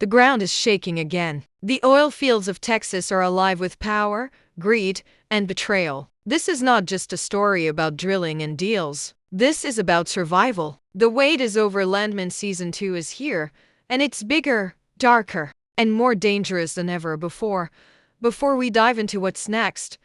The ground is shaking again. The oil fields of Texas are alive with power, greed, and betrayal. This is not just a story about drilling and deals. This is about survival. The wait is over. Landman Season 2 is here, and it's bigger, darker, and more dangerous than ever before. Before we dive into what's next,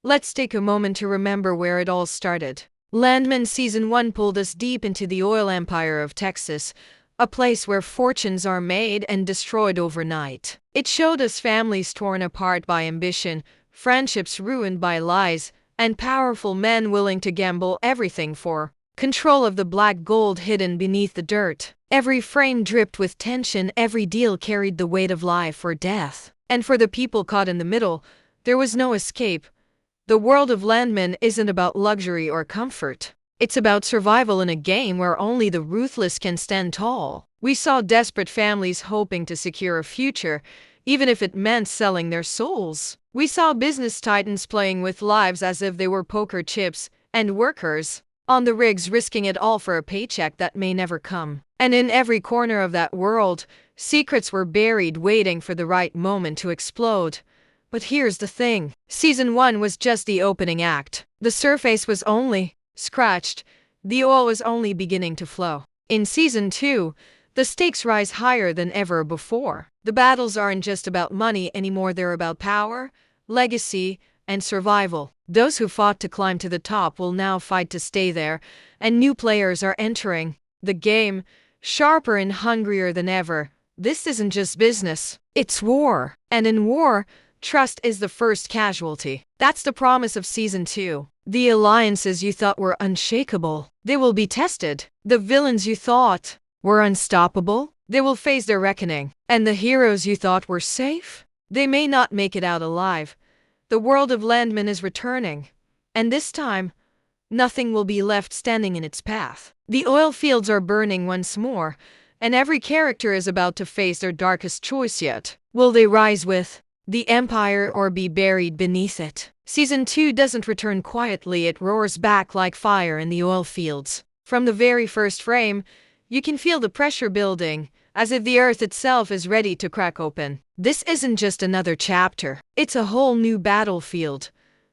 let's take a moment to remember where it all started. Landman Season 1 pulled us deep into the oil empire of Texas, a place where fortunes are made and destroyed overnight. It showed us families torn apart by ambition, friendships ruined by lies, and powerful men willing to gamble everything for control of the black gold hidden beneath the dirt. Every frame dripped with tension, every deal carried the weight of life or death. And for the people caught in the middle, there was no escape. The world of Landman isn't about luxury or comfort. It's about survival in a game where only the ruthless can stand tall. We saw desperate families hoping to secure a future, even if it meant selling their souls. We saw business titans playing with lives as if they were poker chips, and workers on the rigs risking it all for a paycheck that may never come. And in every corner of that world, secrets were buried waiting for the right moment to explode. But here's the thing. Season 1 was just the opening act. The surface was only scratched. The oil was only beginning to flow. In Season 2, the stakes rise higher than ever before. The battles aren't just about money anymore, they're about power, legacy, and survival. Those who fought to climb to the top will now fight to stay there, and new players are entering the game, sharper and hungrier than ever. This isn't just business, it's war. And in war, trust is the first casualty. That's the promise of Season 2. The alliances you thought were unshakable, they will be tested. The villains you thought were unstoppable, they will face their reckoning. And the heroes you thought were safe, they may not make it out alive. The world of Landman is returning, and this time, nothing will be left standing in its path. The oil fields are burning once more, and every character is about to face their darkest choice yet. Will they rise with the empire or be buried beneath it? Season 2 doesn't return quietly, it roars back like fire in the oil fields. From the very first frame, you can feel the pressure building, as if the earth itself is ready to crack open. This isn't just another chapter, it's a whole new battlefield,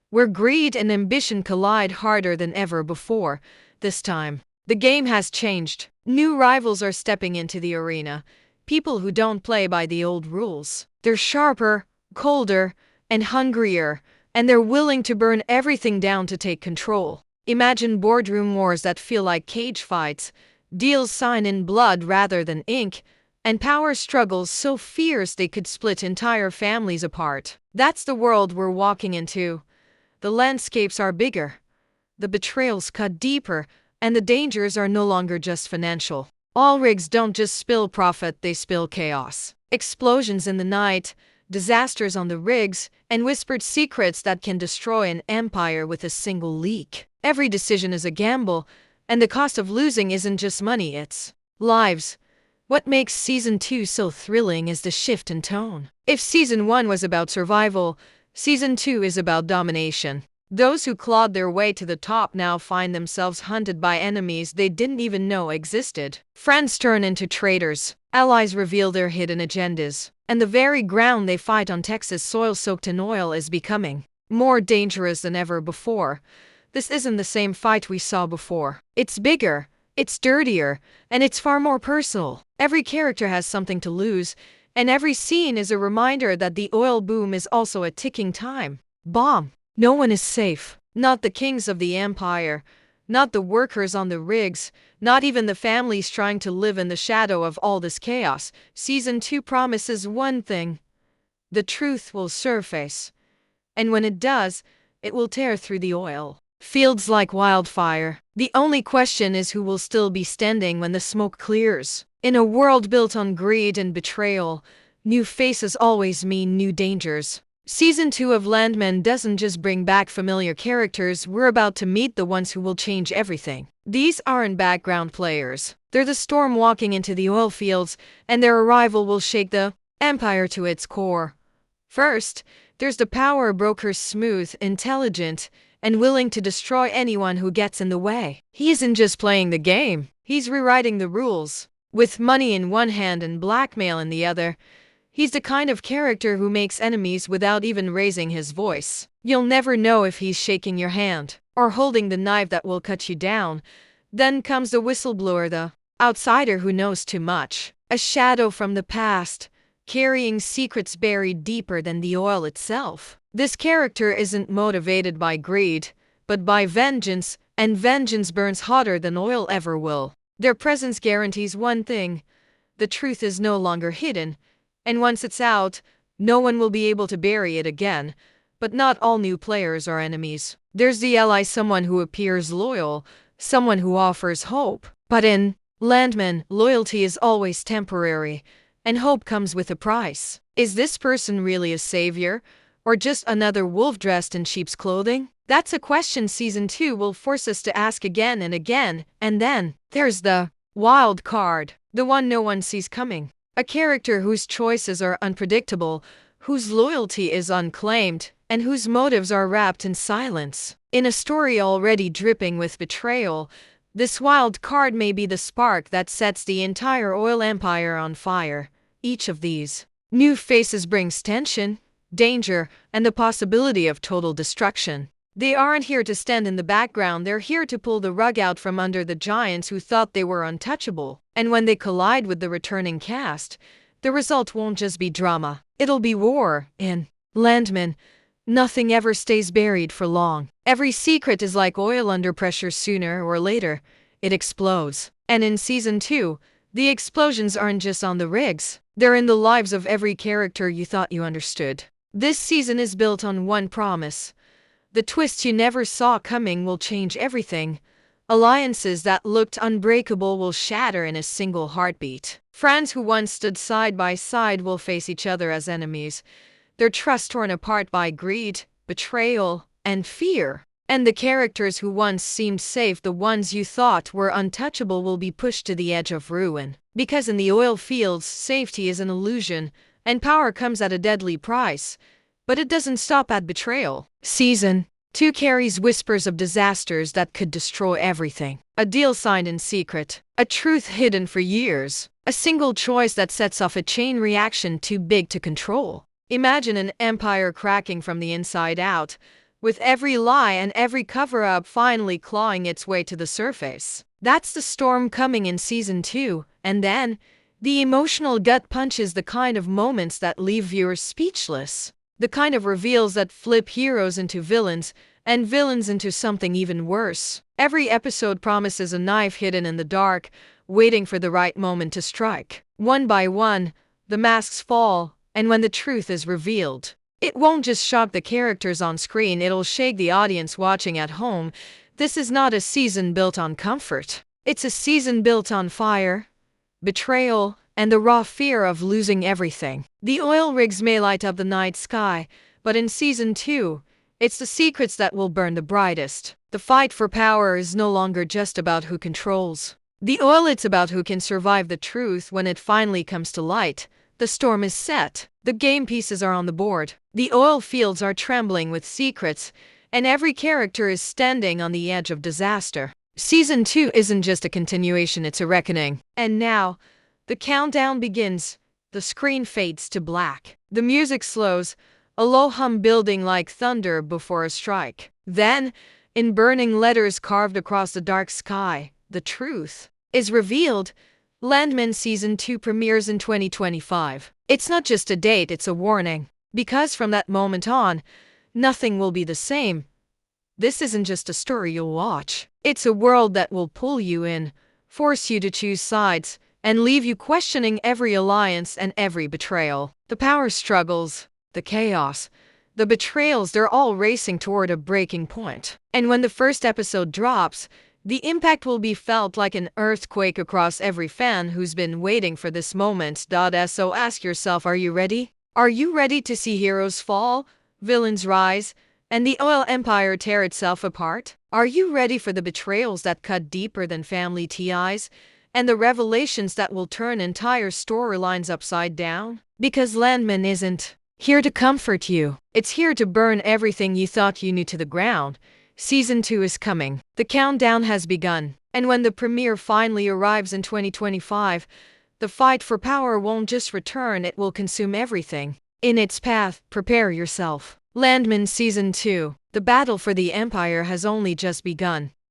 where greed and ambition collide harder than ever before. This time, the game has changed. New rivals are stepping into the arena, people who don't play by the old rules. They're sharper, colder, and hungrier, and they're willing to burn everything down to take control. Imagine boardroom wars that feel like cage fights, deals signed in blood rather than ink, and power struggles so fierce they could split entire families apart. That's the world we're walking into. The landscapes are bigger, the betrayals cut deeper, and the dangers are no longer just financial. All rigs don't just spill profit, they spill chaos. Explosions in the night, disasters on the rigs, and whispered secrets that can destroy an empire with a single leak. Every decision is a gamble, and the cost of losing isn't just money, it's lives. What makes Season 2 so thrilling is the shift in tone. If Season 1 was about survival, Season 2 is about domination. Those who clawed their way to the top now find themselves hunted by enemies they didn't even know existed. Friends turn into traitors, allies reveal their hidden agendas, and the very ground they fight on, Texas soil soaked in oil, is becoming more dangerous than ever before. This isn't the same fight we saw before. It's bigger, it's dirtier, and it's far more personal. Every character has something to lose, and every scene is a reminder that the oil boom is also a ticking time bomb. No one is safe. Not the kings of the empire, not the workers on the rigs, not even the families trying to live in the shadow of all this chaos. Season 2 promises one thing: the truth will surface. And when it does, it will tear through the oil fields like wildfire. The only question is who will still be standing when the smoke clears. In a world built on greed and betrayal, new faces always mean new dangers. Season 2 of Landman doesn't just bring back familiar characters, we're about to meet the ones who will change everything. These aren't background players. They're the storm walking into the oil fields, and their arrival will shake the empire to its core. First, there's the power broker, smooth, intelligent, and willing to destroy anyone who gets in the way. He isn't just playing the game, he's rewriting the rules. with money in one hand and blackmail in the other. He's the kind of character who makes enemies without even raising his voice. You'll never know if he's shaking your hand or holding the knife that will cut you down. Then comes the whistleblower, the outsider who knows too much, a shadow from the past, carrying secrets buried deeper than the oil itself. This character isn't motivated by greed, but by vengeance, and vengeance burns hotter than oil ever will. Their presence guarantees one thing: the truth is no longer hidden, and once it's out, no one will be able to bury it again. But not all new players are enemies. There's the ally, someone who appears loyal, someone who offers hope. But in Landman, loyalty is always temporary, and hope comes with a price. Is this person really a savior, or just another wolf dressed in sheep's clothing? That's a question Season 2 will force us to ask again and again. And then there's the wild card, the one no one sees coming. A character whose choices are unpredictable, whose loyalty is unclaimed, and whose motives are wrapped in silence. In a story already dripping with betrayal, this wild card may be the spark that sets the entire oil empire on fire. Each of these new faces brings tension, danger, and the possibility of total destruction. They aren't here to stand in the background, they're here to pull the rug out from under the giants who thought they were untouchable. And when they collide with the returning cast, the result won't just be drama, it'll be war. In Landman, nothing ever stays buried for long. Every secret is like oil under pressure. Sooner or later, it explodes. And in Season 2, the explosions aren't just on the rigs, they're in the lives of every character you thought you understood. This season is built on one promise: the twist you never saw coming will change everything. Alliances that looked unbreakable will shatter in a single heartbeat. Friends who once stood side by side will face each other as enemies, their trust torn apart by greed, betrayal, and fear. And the characters who once seemed safe, the ones you thought were untouchable, will be pushed to the edge of ruin. Because in the oil fields, safety is an illusion, and power comes at a deadly price. But it doesn't stop at betrayal. Season 2 carries whispers of disasters that could destroy everything. A deal signed in secret, a truth hidden for years, a single choice that sets off a chain reaction too big to control. Imagine an empire cracking from the inside out, with every lie and every cover-up finally clawing its way to the surface. That's the storm coming in Season 2, and then the emotional gut punch is the kind of moments that leave viewers speechless. The kind of reveals that flip heroes into villains, and villains into something even worse. Every episode promises a knife hidden in the dark, waiting for the right moment to strike. One by one, the masks fall, and when the truth is revealed, it won't just shock the characters on screen, it'll shake the audience watching at home. This is not a season built on comfort. It's a season built on fire, betrayal, and the raw fear of losing everything. The oil rigs may light up the night sky, but in Season 2, it's the secrets that will burn the brightest. The fight for power is no longer just about who controls the oil, it's about who can survive the truth when it finally comes to light. The storm is set, the game pieces are on the board, the oil fields are trembling with secrets, and every character is standing on the edge of disaster. Season 2 isn't just a continuation, it's a reckoning. And now, the countdown begins. The screen fades to black. The music slows, a low hum building like thunder before a strike. Then, in burning letters carved across the dark sky, the truth is revealed. Landman Season 2 premieres in 2025. It's not just a date, it's a warning. Because from that moment on, nothing will be the same. This isn't just a story you'll watch. It's a world that will pull you in, force you to choose sides, and leave you questioning every alliance and every betrayal. The power struggles, the chaos, the betrayals, they're all racing toward a breaking point. And when the first episode drops, the impact will be felt like an earthquake across every fan who's been waiting for this moment. So ask yourself, are you ready? Are you ready to see heroes fall, villains rise, and the oil empire tear itself apart? Are you ready for the betrayals that cut deeper than family ties, and the revelations that will turn entire storylines upside down? Because Landman isn't here to comfort you. It's here to burn everything you thought you knew to the ground. Season 2 is coming. The countdown has begun. And when the premiere finally arrives in 2025, The fight for power won't just return, it will consume everything in its path. Prepare yourself. Landman Season 2. The battle for the Empire has only just begun.